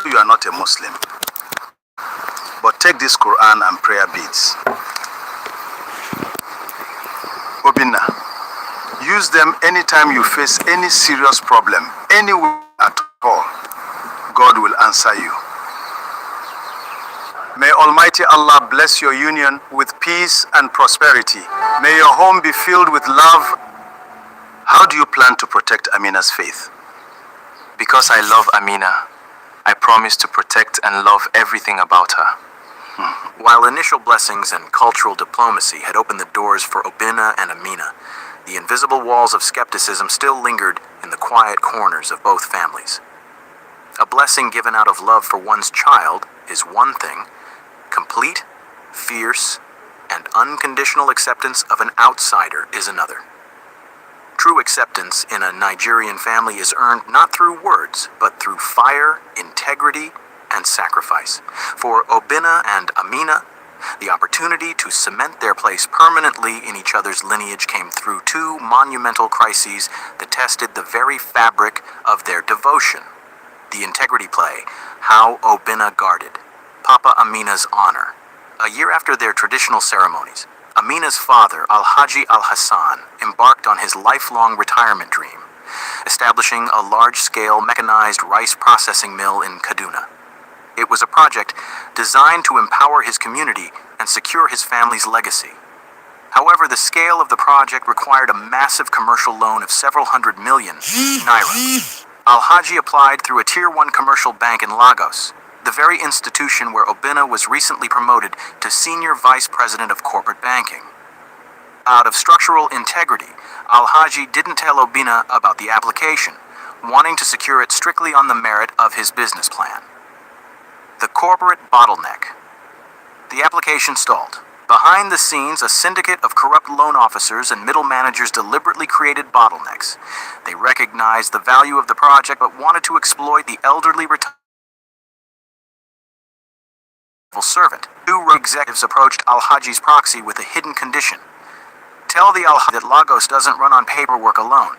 you are not a Muslim, but take this Quran and prayer beads. Obinna, use them anytime you face any serious problem, anywhere at all. God will answer you. May Almighty Allah bless your union with peace and prosperity. May your home be filled with love. How do you plan to protect Amina's faith? Because I love Amina, I promise to protect and love everything about her. While initial blessings and cultural diplomacy had opened the doors for Obinna and Amina, the invisible walls of skepticism still lingered in the quiet corners of both families. A blessing given out of love for one's child is one thing. Complete, fierce, and unconditional acceptance of an outsider is another. True acceptance in a Nigerian family is earned not through words, but through fire, integrity, and sacrifice. For Obinna and Amina, the opportunity to cement their place permanently in each other's lineage came through two monumental crises that tested the very fabric of their devotion. The integrity play, How Obinna Guarded Papa Amina's Honor. A year after their traditional ceremonies, Amina's father, Alhaji Al-Hassan, embarked on his lifelong retirement dream, establishing a large-scale mechanized rice processing mill in Kaduna. It was a project designed to empower his community and secure his family's legacy. However, the scale of the project required a massive commercial loan of several hundred million naira. Alhaji applied through a Tier 1 commercial bank in Lagos, the very institution where Obinna was recently promoted to Senior Vice President of Corporate Banking. Out of structural integrity, Alhaji didn't tell Obinna about the application, wanting to secure it strictly on the merit of his business plan. The corporate bottleneck. The application stalled. Behind the scenes, a syndicate of corrupt loan officers and middle managers deliberately created bottlenecks. They recognized the value of the project but wanted to exploit the elderly retired servant. Two executives approached Alhaji's proxy with a hidden condition. Tell the Alhaji that Lagos doesn't run on paperwork alone.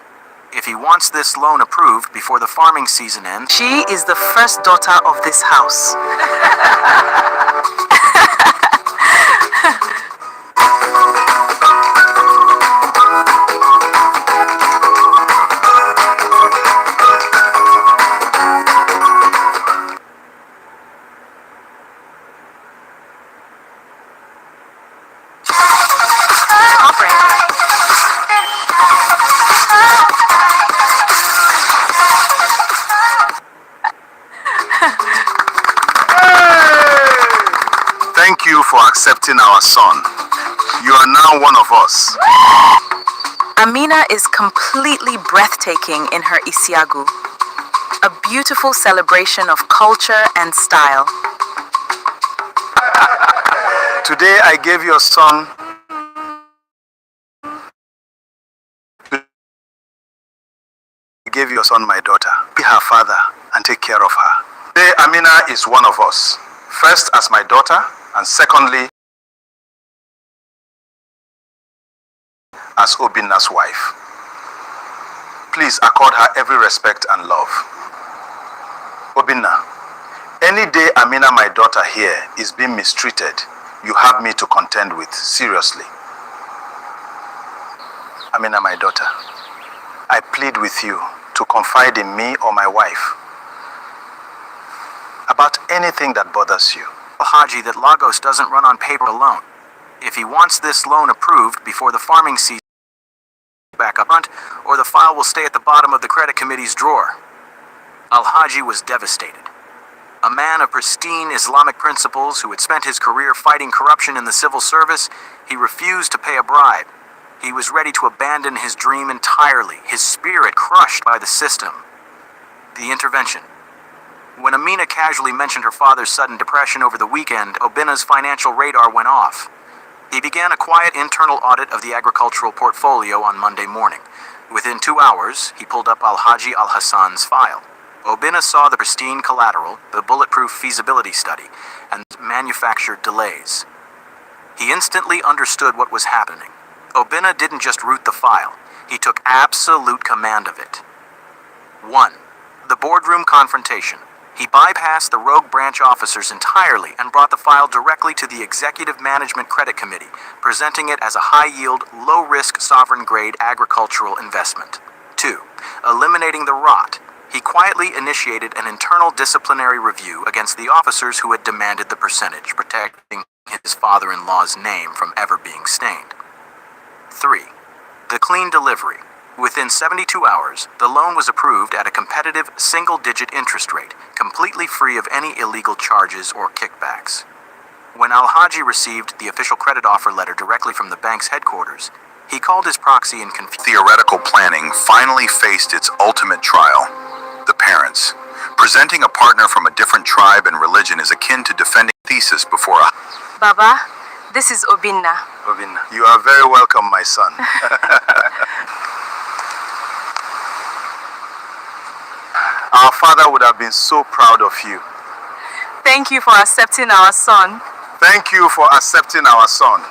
If he wants this loan approved before the farming season ends, she is the first daughter of this house. Thank you for accepting our son. You are now one of us. Amina is completely breathtaking in her Isiagu, a beautiful celebration of culture and style. Today I gave your son my daughter. Be her father and take care of her. Today Amina is one of us. First as my daughter, and secondly as Obinna's wife. Please accord her every respect and love. Obinna, any day Amina, my daughter here, is being mistreated, you have me to contend with, seriously. Amina, my daughter, I plead with you to confide in me or my wife about anything that bothers you. Alhaji that Lagos doesn't run on paper alone. If he wants this loan approved before the farming season, back up front, or the file will stay at the bottom of the credit committee's drawer. Alhaji was devastated. A man of pristine Islamic principles who had spent his career fighting corruption in the civil service, he refused to pay a bribe. He was ready to abandon his dream entirely, his spirit crushed by the system. The intervention. When Amina casually mentioned her father's sudden depression over the weekend, Obinna's financial radar went off. He began a quiet internal audit of the agricultural portfolio on Monday morning. Within 2 hours, he pulled up Alhaji Al-Hassan's file. Obinna saw the pristine collateral, the bulletproof feasibility study, and manufactured delays. He instantly understood what was happening. Obinna didn't just root the file, he took absolute command of it. 1. The boardroom confrontation. He bypassed the rogue branch officers entirely and brought the file directly to the Executive Management Credit Committee, presenting it as a high-yield, low-risk, sovereign-grade agricultural investment. 2. Eliminating the rot. He quietly initiated an internal disciplinary review against the officers who had demanded the percentage, protecting his father-in-law's name from ever being stained. 3. The clean delivery. Within 72 hours, the loan was approved at a competitive single-digit interest rate, completely free of any illegal charges or kickbacks. When Al-Haji received the official credit offer letter directly from the bank's headquarters, he called his proxy in confusion. Theoretical planning finally faced its ultimate trial: the parents. Presenting a partner from a different tribe and religion is akin to defending a thesis before a... Baba, this is Obinna. Obinna, you are very welcome, my son. Our father would have been so proud of you. Thank you for accepting our son. Thank you for accepting our son.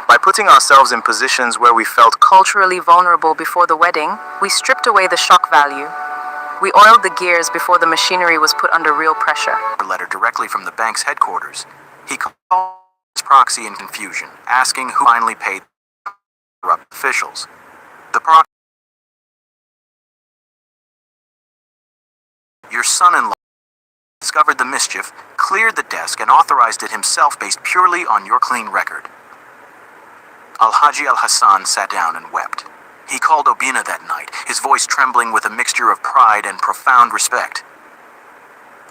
By putting ourselves in positions where we felt Culturally vulnerable before the wedding, we stripped away the shock value. We oiled the gears before the machinery was put under real pressure. A letter directly from the bank's headquarters, he called his proxy in confusion, asking who finally paid the corrupt officials. The proxy. Your son-in-law discovered the mischief, cleared the desk, and authorized it himself based purely on your clean record. Al-Haji Al-Hassan sat down and wept. He called Obinna that night, his voice trembling with a mixture of pride and profound respect.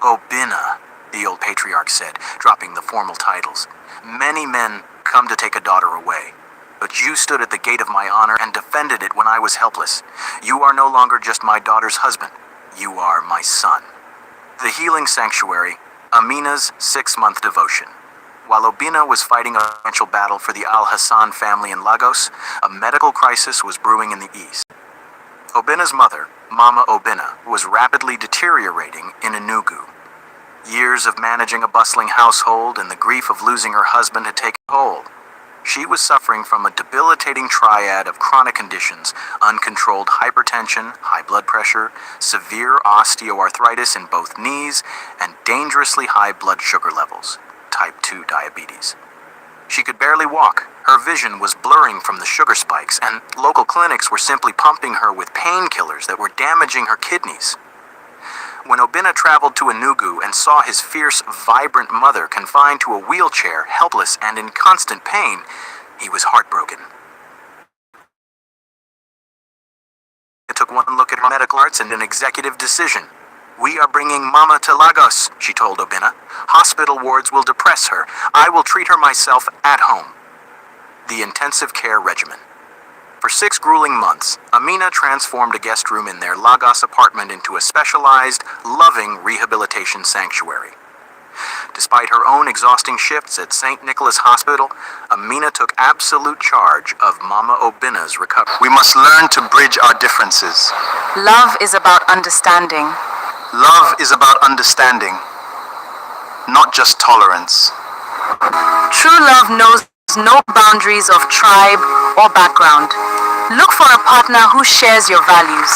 Obinna, the old patriarch said, dropping the formal titles. Many men come to take a daughter away, but you stood at the gate of my honor and defended it when I was helpless. You are no longer just my daughter's husband. You are my son. The healing sanctuary, Amina's 6-month devotion. While Obinna was fighting a financial battle for the Al-Hassan family in Lagos, a medical crisis was brewing in the east. Obinna's mother, Mama Obinna, was rapidly deteriorating in Enugu. Years of managing a bustling household and the grief of losing her husband had taken hold. She was suffering from a debilitating triad of chronic conditions: uncontrolled hypertension, high blood pressure, severe osteoarthritis in both knees, and dangerously high blood sugar levels, type 2 diabetes. She could barely walk. Her vision was blurring from the sugar spikes, and local clinics were simply pumping her with painkillers that were damaging her kidneys. When Obinna traveled to Enugu and saw his fierce, vibrant mother confined to a wheelchair, helpless and in constant pain, he was heartbroken. It took one look at her medical arts and an executive decision. We are bringing Mama to Lagos, she told Obinna. Hospital wards will depress her. I will treat her myself at home. The intensive care regimen. For 6 grueling months, Amina transformed a guest room in their Lagos apartment into a specialized, loving rehabilitation sanctuary. Despite her own exhausting shifts at St. Nicholas Hospital, Amina took absolute charge of Mama Obinna's recovery. We must learn to bridge our differences. Love is about understanding. Love is about understanding, not just tolerance. True love knows no boundaries of tribe or background. Look for a partner who shares your values.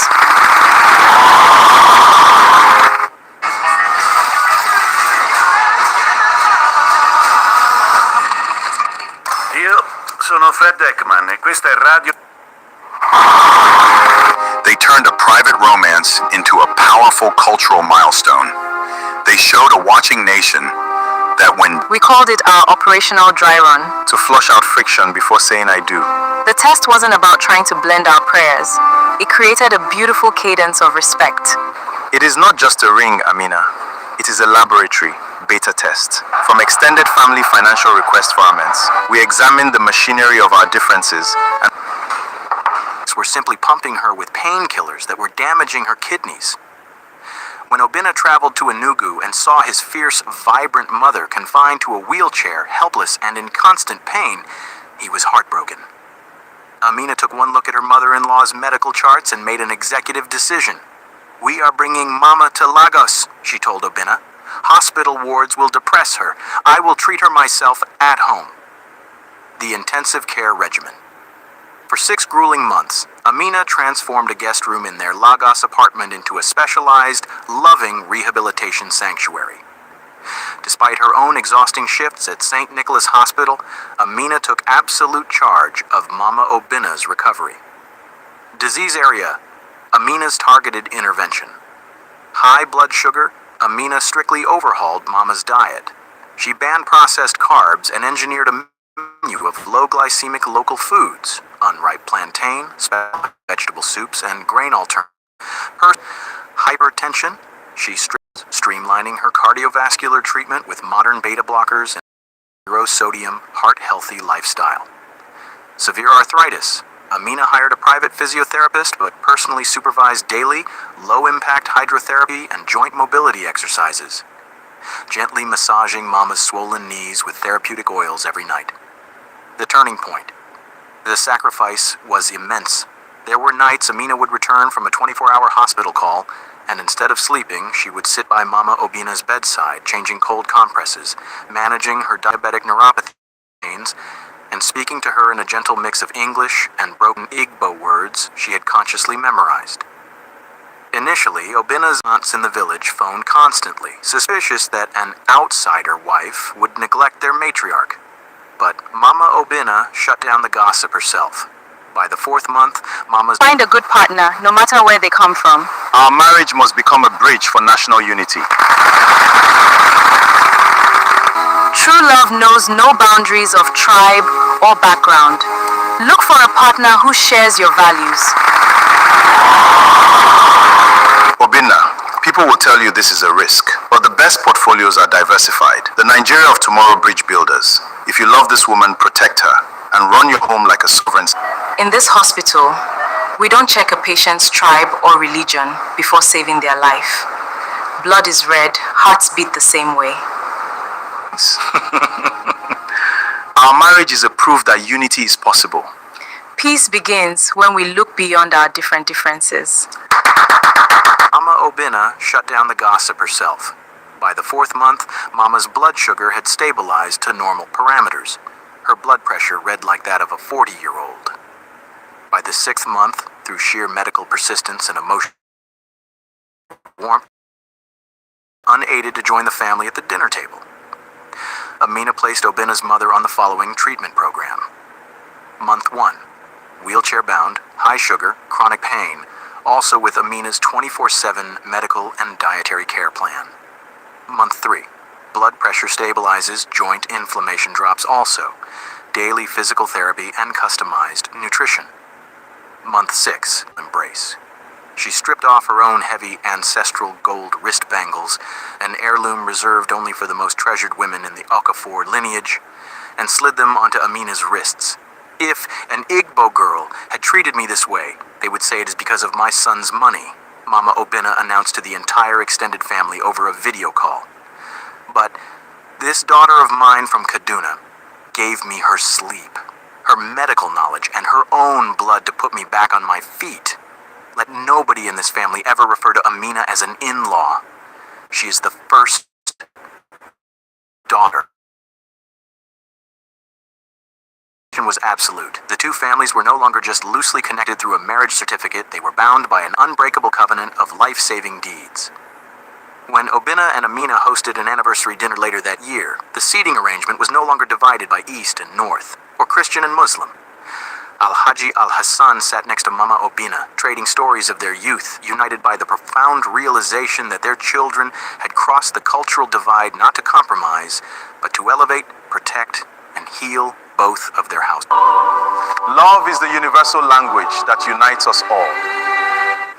Io sono Fred Ekman e questa è Radio... They turned a private romance into a powerful cultural milestone. They showed a watching nation that when We called it our operational dry run. To flush out friction before saying I do. The test wasn't about trying to blend our prayers. It created a beautiful cadence of respect. It is not just a ring, Amina. It is a laboratory, beta test. From extended family financial request formats, we examined the machinery of our differences and Were simply pumping her with painkillers that were damaging her kidneys. When Obinna traveled to Enugu and saw his fierce, vibrant mother confined to a wheelchair, helpless and in constant pain, he was heartbroken. Amina took one look at her mother-in-law's medical charts and made an executive decision. We are bringing Mama to Lagos, she told Obinna. Hospital wards will depress her. I will treat her myself at home. The intensive care regimen. For 6 grueling months, Amina transformed a guest room in their Lagos apartment into a specialized, loving rehabilitation sanctuary. Despite her own exhausting shifts at St. Nicholas Hospital, Amina took absolute charge of Mama Obinna's recovery. Disease area, Amina's targeted intervention. High blood sugar, Amina strictly overhauled Mama's diet. She banned processed carbs and engineered a menu of low glycemic local foods, unripe plantain, vegetable soups, and grain alternatives. Her hypertension, she streamlining her cardiovascular treatment with modern beta blockers and zero-sodium, heart-healthy lifestyle. Severe arthritis, Amina hired a private physiotherapist but personally supervised daily, low-impact hydrotherapy and joint mobility exercises, gently massaging Mama's swollen knees with therapeutic oils every night. The turning point. The sacrifice was immense. There were nights Amina would return from a 24-hour hospital call, and instead of sleeping, she would sit by Mama Obinna's bedside, changing cold compresses, managing her diabetic neuropathy pains, and speaking to her in a gentle mix of English and broken Igbo words she had consciously memorized. Initially, Obinna's aunts in the village phoned constantly, suspicious that an outsider wife would neglect their matriarch. But Mama Obinna shut down the gossip herself. By the 4th month, Mama's... Find a good partner, no matter where they come from. Our marriage must become a bridge for national unity. True love knows no boundaries of tribe or background. Look for a partner who shares your values. Obinna, people will tell you this is a risk, but the best portfolios are diversified. The Nigeria of tomorrow bridge builders. If you love this woman, protect her and run your home like a sovereign. In this hospital, we don't check a patient's tribe or religion before saving their life. Blood is red, hearts beat the same way. Our marriage is a proof that unity is possible. Peace begins when we look beyond our differences. Mama Obinna shut down the gossip herself. By the 4th month, Mama's blood sugar had stabilized to normal parameters. Her blood pressure read like that of a 40-year-old. By the 6th month, through sheer medical persistence and emotional warmth, unaided to join the family at the dinner table. Amina placed Obinna's mother on the following treatment program. Month 1, wheelchair-bound, high sugar, chronic pain, also with Amina's 24/7 medical and dietary care plan. Month 3, blood pressure stabilizes, joint inflammation drops also, daily physical therapy and customized nutrition. Month 6, embrace. She stripped off her own heavy ancestral gold wrist bangles, an heirloom reserved only for the most treasured women in the Okafor lineage, and slid them onto Amina's wrists. If an Igbo girl had treated me this way, they would say it is because of my son's money, Mama Obinna announced to the entire extended family over a video call. But this daughter of mine from Kaduna gave me her sleep, her medical knowledge, and her own blood to put me back on my feet. Let nobody in this family ever refer to Amina as an in-law. She is the first daughter. Was absolute. The two families were no longer just loosely connected through a marriage certificate, they were bound by an unbreakable covenant of life-saving deeds. When Obinna and Amina hosted an anniversary dinner later that year, the seating arrangement was no longer divided by East and North, or Christian and Muslim. Al-Haji Al-Hassan sat next to Mama Obinna, trading stories of their youth, united by the profound realization that their children had crossed the cultural divide not to compromise, but to elevate, protect, and heal both of their houses. Love is the universal language that unites us all.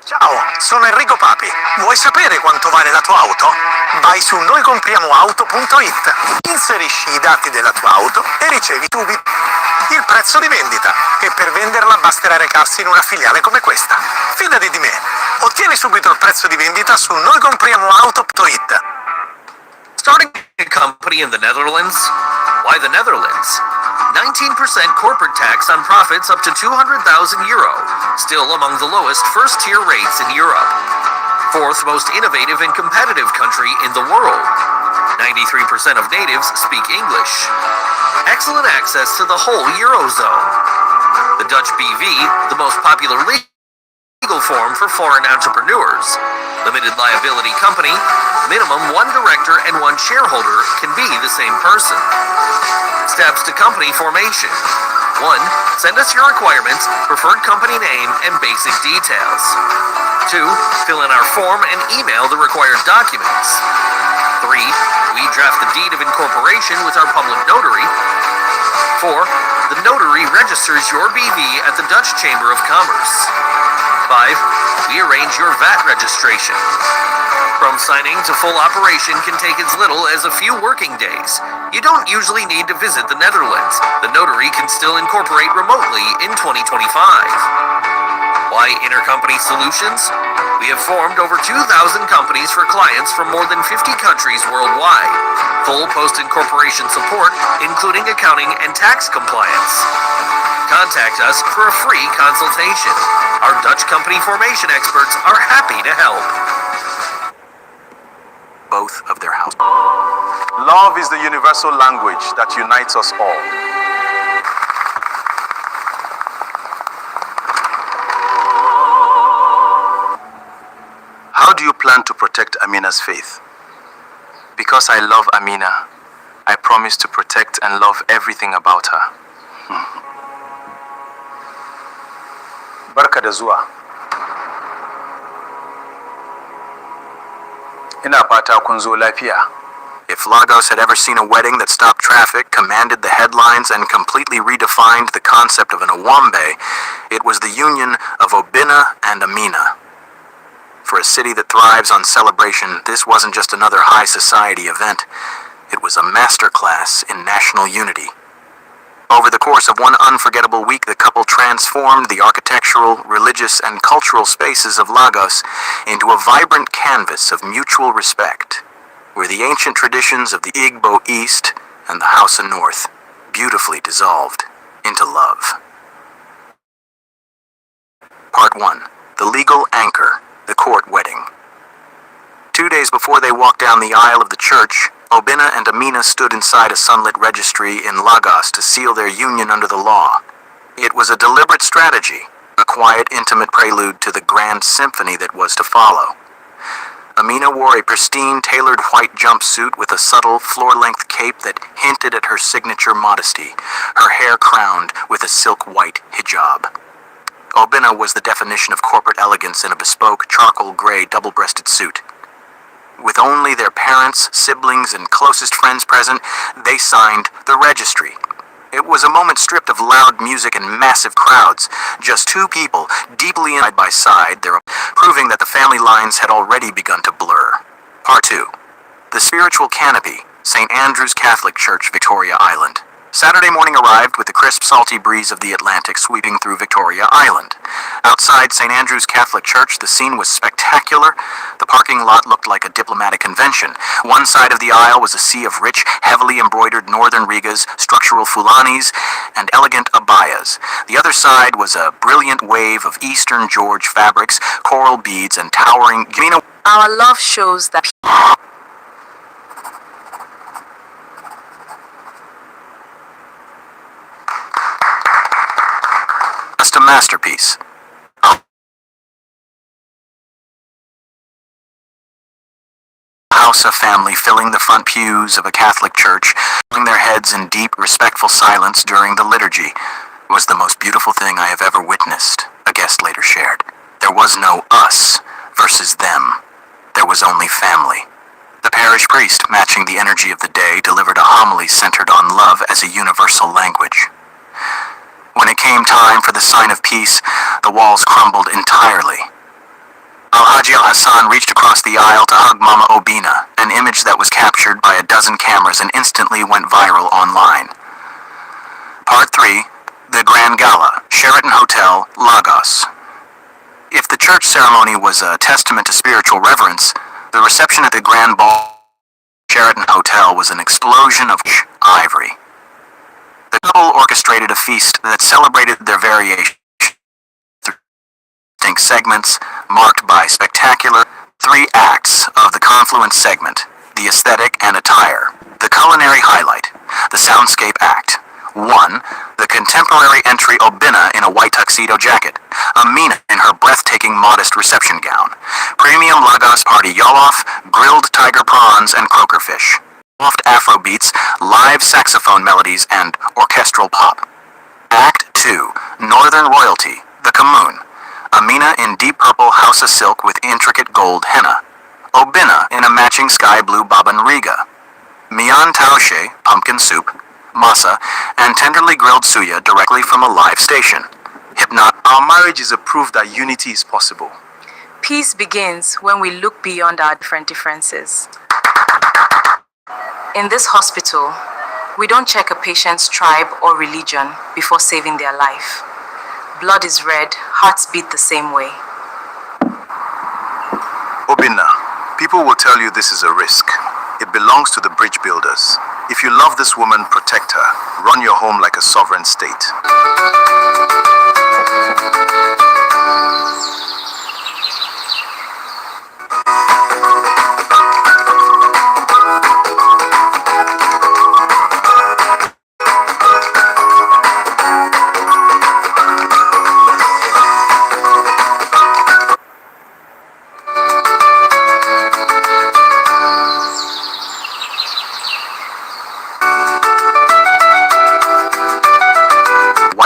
Ciao, sono Enrico Papi. Vuoi sapere quanto vale la tua auto? Vai su noicompriamoauto.it, inserisci i dati della tua auto e ricevi subito il prezzo di vendita. E per venderla basterà recarsi in una filiale come questa. Fidati di me. Ottieni subito il prezzo di vendita su noicompriamoauto.it. Starting a company in the Netherlands? Why the Netherlands? 19% corporate tax on profits up to €200,000, still among the lowest first-tier rates in Europe. 4th most innovative and competitive country in the world. 93% of natives speak English. Excellent access to the whole Eurozone. The the Dutch BV, the most popular legal form for foreign entrepreneurs. Limited liability company, minimum one director and one shareholder can be the same person. Steps to company formation. 1. Send us your requirements, preferred company name, and basic details. 2. Fill in our form and email the required documents. 3. We draft the deed of incorporation with our public notary. 4. The notary registers your BV at the Dutch Chamber of Commerce. 5. We arrange your VAT registration. From signing to full operation can take as little as a few working days. You don't usually need to visit the Netherlands. The notary can still incorporate remotely in 2025. Why Intercompany Solutions? We have formed over 2,000 companies for clients from more than 50 countries worldwide. Full post-incorporation support, including accounting and tax compliance. Contact us for a free consultation. Our Dutch company formation experts are happy to help. Both of their houses. Love is the universal language that unites us all. How do you plan to protect Amina's faith? Because I love Amina, I promise to protect and love everything about her. Barka da zuwa. Ina fata kun zo lafiya. If Lagos had ever seen a wedding that stopped traffic, commanded the headlines, and completely redefined the concept of an Owambe, it was the union of Obinna and Amina. For a city that thrives on celebration, this wasn't just another high society event. It was a masterclass in national unity. Over the course of one unforgettable week, the couple transformed the architectural, religious, and cultural spaces of Lagos into a vibrant canvas of mutual respect, where the ancient traditions of the Igbo East and the Hausa North beautifully dissolved into love. Part 1. The Legal Anchor, the Court Wedding. 2 days before they walked down the aisle of the church, Obinna and Amina stood inside a sunlit registry in Lagos to seal their union under the law. It was a deliberate strategy, a quiet, intimate prelude to the grand symphony that was to follow. Amina wore a pristine, tailored white jumpsuit with a subtle, floor-length cape that hinted at her signature modesty, her hair crowned with a silk white hijab. Obinna was the definition of corporate elegance in a bespoke, charcoal-gray, double-breasted suit. With only their parents, siblings, and closest friends present, they signed the registry. It was a moment stripped of loud music and massive crowds. Just two people, deeply side by side, proving that the family lines had already begun to blur. Part 2. The Spiritual Canopy, St. Andrew's Catholic Church, Victoria Island. Saturday morning arrived with the crisp, salty breeze of the Atlantic sweeping through Victoria Island. Outside St. Andrew's Catholic Church, the scene was spectacular. The parking lot looked like a diplomatic convention. One side of the aisle was a sea of rich, heavily embroidered northern rigas, structural fulanis, and elegant abayas. The other side was a brilliant wave of Eastern George fabrics, coral beads, and towering Gmina. Our love shows that Just a masterpiece. Hausa family filling the front pews of a Catholic church, bowing their heads in deep, respectful silence during the liturgy, was the most beautiful thing I have ever witnessed, a guest later shared. There was no us versus them. There was only family. The parish priest, matching the energy of the day, delivered a homily centered on love as a universal language. When it came time for the sign of peace, the walls crumbled entirely. Alhaji Al-Hassan reached across the aisle to hug Mama Obinna, an image that was captured by a dozen cameras and instantly went viral online. Part 3. The Grand Gala, Sheraton Hotel, Lagos. If the church ceremony was a testament to spiritual reverence, the reception at the Grand Ball Sheraton Hotel was an explosion of ivory. The couple orchestrated a feast that celebrated their variation through distinct segments marked by spectacular 3 acts of the confluence segment, the aesthetic and attire, the culinary highlight, the soundscape act. 1. The contemporary entry Obinna in a white tuxedo jacket. Amina in her breathtaking modest reception gown. Premium Lagos party Yolof, grilled tiger prawns, and croaker fish. Soft Afro beats, live saxophone melodies, and orchestral pop. Act 2. Northern Royalty, The Commune. Amina in deep purple Hausa silk with intricate gold henna. Obinna in a matching sky blue Baban Riga. Mian Taushe, pumpkin soup, masa, and tenderly grilled suya directly from a live station. Our marriage is a proof that unity is possible. Peace begins when we look beyond our differences. In this hospital, we don't check a patient's tribe or religion before saving their life. Blood is red, hearts beat the same way. Obinna, people will tell you this is a risk. It belongs to the bridge builders. If you love this woman, protect her. Run your home like a sovereign state.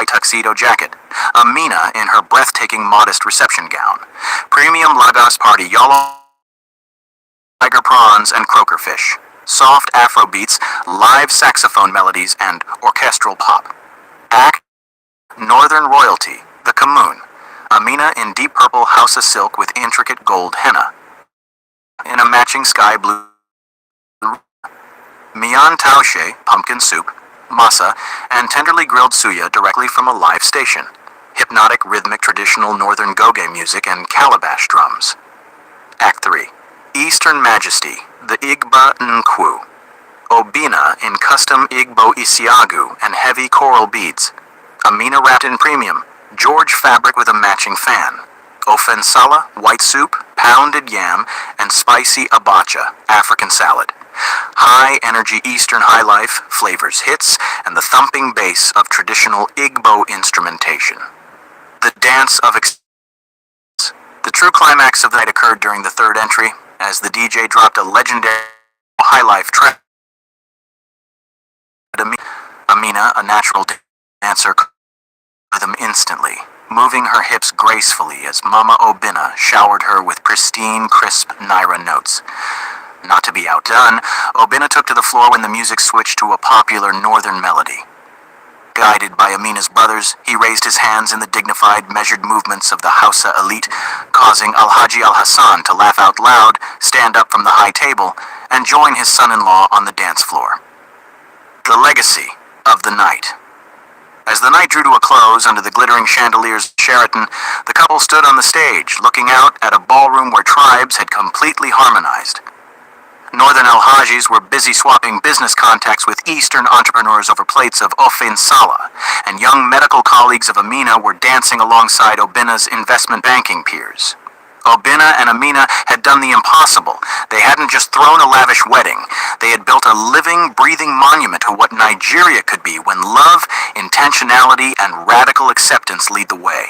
Tuxedo jacket. Amina in her breathtaking modest reception gown. Premium Lagos party Yolo, tiger prawns, and croaker fish. Soft Afro beats, live saxophone melodies, and orchestral pop. Act Northern Royalty, The Commune. Amina in deep purple Hausa silk with intricate gold henna. In a matching sky blue. Mian Taushe, pumpkin soup, masa, and tenderly grilled suya directly from a live station. Hypnotic, rhythmic, traditional northern goge music and calabash drums. Act 3. Eastern Majesty, the Igba Nkwu. Obinna in custom Igbo Isiagu and heavy coral beads. Amina wrapped in premium, George fabric with a matching fan. Ofensala, white soup, pounded yam, and spicy abacha, African salad. High-energy Eastern highlife flavors hits and the thumping bass of traditional Igbo instrumentation. The dance of The true climax of the night occurred during the third entry, as the DJ dropped a legendary highlife track. Amina, a natural dancer, rhythm instantly, moving her hips gracefully as Mama Obinna showered her with pristine, crisp Naira notes. Not to be outdone, Obinna took to the floor when the music switched to a popular northern melody. Guided by Amina's brothers, he raised his hands in the dignified, measured movements of the Hausa elite, causing Alhaji Al-Hassan to laugh out loud, stand up from the high table, and join his son-in-law on the dance floor. The legacy of the night. As the night drew to a close under the glittering chandeliers of Sheraton, the couple stood on the stage, looking out at a ballroom where tribes had completely harmonized. Northern Alhajis were busy swapping business contacts with Eastern entrepreneurs over plates of Ofen Sala, and young medical colleagues of Amina were dancing alongside Obinna's investment banking peers. Obinna and Amina had done the impossible. They hadn't just thrown a lavish wedding. They had built a living, breathing monument to what Nigeria could be when love, intentionality, and radical acceptance lead the way.